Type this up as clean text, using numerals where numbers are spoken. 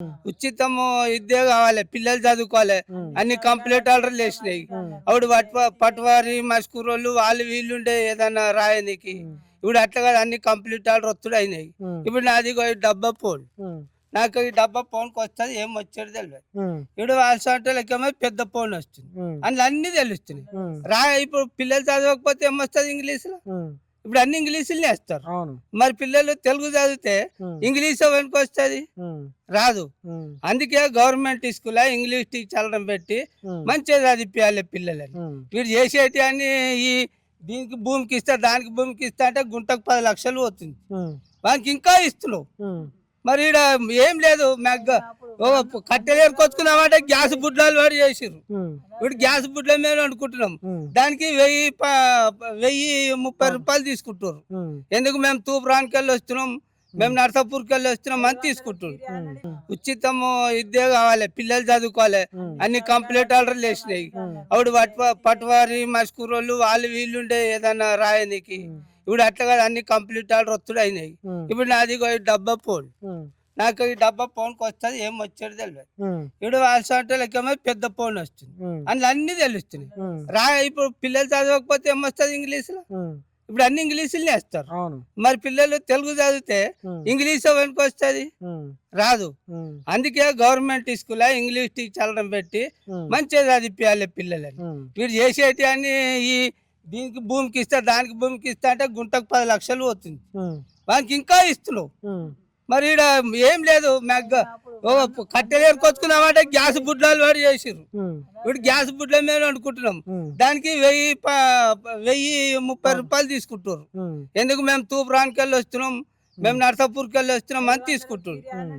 హ్మ్. ఉచితము విద్య కావాలి, పిల్లలు చదువుకోవాలి. హ్మ్. అన్ని కంప్లీట్ ఆర్డర్లు వేసినాయి. హ్మ్. అప్పుడు పట్వారి మస్కూరోళ్ళు వాళ్ళు వీళ్ళు ఉండే ఏదన్నా రాయనికి. హ్మ్. ఇప్పుడు అట్లా కాదు, అన్ని కంప్లీట్ ఆర్డర్ ఒత్తుడు అయినాయి. హ్మ్. ఇప్పుడు నాది ఇగో ఈ డబ్బా ఫోన్. హ్మ్. నాకు ఈ డబ్బా ఫోన్కి వస్తుంది, ఏం వచ్చేది తెలియదు. హ్మ్. ఇప్పుడు వాళ్ళకేమో పెద్ద ఫోన్ వస్తుంది, హ్మ్. అందులో అన్ని తెలుస్తున్నాయి. హ్మ్. ఇప్పుడు పిల్లలు చదవకపోతే ఏమొస్తుంది ఇంగ్లీష్లో? హ్మ్. ఇప్పుడు అన్ని ఇంగ్లీషులోనే వేస్తారు. అవును. మరి పిల్లలు తెలుగు చదివితే హ్మ్. ఇంగ్లీష్ వెనుక వస్తుంది, హ్మ్. రాదు. హ్మ్. అందుకే గవర్నమెంట్ స్కూల్ ఇంగ్లీష్ టీచర్లను పెట్టి హ్మ్. మంచిగా చదివిపియాలి పిల్లలని. హ్మ్. వీడు చేసేటి అన్ని ఈ దీనికి భూమికి ఇస్తా, దానికి భూమికి ఇస్తా అంటే గుంటకు 10 లక్షలు పోతుంది. హ్మ్. వానికి ఇంకా ఇస్తున్నావు. హ్మ్. మరి ఈడ ఏం లేదు, కట్టెలు ఏరుకొచ్చుకున్నామంటే గ్యాస్ బుడ్లాలు వాడు చేసిర్రు. హ్మ్. ఇప్పుడు గ్యాస్ బుడ్ల మీద వండుకుంటున్నాం. హ్మ్. దానికి 1030 అవును. రూపాయలు తీసుకుంటారు. హ్మ్. ఎందుకు? మేము తూప్రాన్కి వెళ్ళి వస్తున్నాం, మేము నర్సాపూర్కి వెళ్ళి వస్తున్నాం అని తీసుకుంటున్నారు. హ్మ్. ఉచితము విద్య కావాలి, పిల్లలు చదువుకోవాలి. హ్మ్. అన్ని కంప్లీట్ ఆర్డర్లు వేసినాయి. హ్మ్. అప్పుడు పట్వారి మస్కూరోళ్ళు వాళ్ళు వీళ్ళు ఉండే ఏదన్నా రాయనికి. హ్మ్. ఇప్పుడు అట్లా కాదు, అన్ని కంప్లీట్ ఆర్డర్ ఒత్తుడు అయినాయి. హ్మ్. ఇప్పుడు నాది ఇగో ఈ డబ్బా ఫోన్. హ్మ్. నాకు ఈ డబ్బా ఫోన్కి వస్తుంది, ఏం వచ్చేది తెలియదు. హ్మ్. ఇప్పుడు వాళ్ళకేమో పెద్ద ఫోన్ వస్తుంది, హ్మ్. అందులో అన్ని తెలుస్తున్నాయి. హ్మ్. ఇప్పుడు పిల్లలు చదవకపోతే ఏమొస్తుంది ఇంగ్లీష్లో? హ్మ్. ఇప్పుడు అన్ని ఇంగ్లీషులోనే వేస్తారు. అవును. మరి పిల్లలు తెలుగు చదివితే హ్మ్. ఇంగ్లీష్ వెనుక వస్తుంది, హ్మ్. రాదు. హ్మ్. అందుకే గవర్నమెంట్ స్కూల్ ఇంగ్లీష్ టీచర్లను పెట్టి హ్మ్. మంచిగా చదివిపియాలి పిల్లలని. హ్మ్. వీడు చేసేటి అన్ని ఈ దీనికి భూమికి ఇస్తా, దానికి భూమికి ఇస్తా అంటే గుంటకు 10 లక్షలు పోతుంది. హ్మ్. వానికి ఇంకా ఇస్తున్నావు. హ్మ్. మరి ఈడ ఏం లేదు, కట్టెలు ఏరుకొచ్చుకున్నామంటే గ్యాస్ బుడ్లాలు వాడు చేసిర్రు. హ్మ్. ఇప్పుడు గ్యాస్ బుడ్ల మీద వండుకుంటున్నాం. హ్మ్. దానికి 1030 అవును. రూపాయలు తీసుకుంటారు. హ్మ్. ఎందుకు? మేము తూప్రాన్కి వెళ్ళి వస్తున్నాం, మేము నర్సాపూర్కి వెళ్ళి వస్తున్నాం అని తీసుకుంటున్నారు. హ్మ్.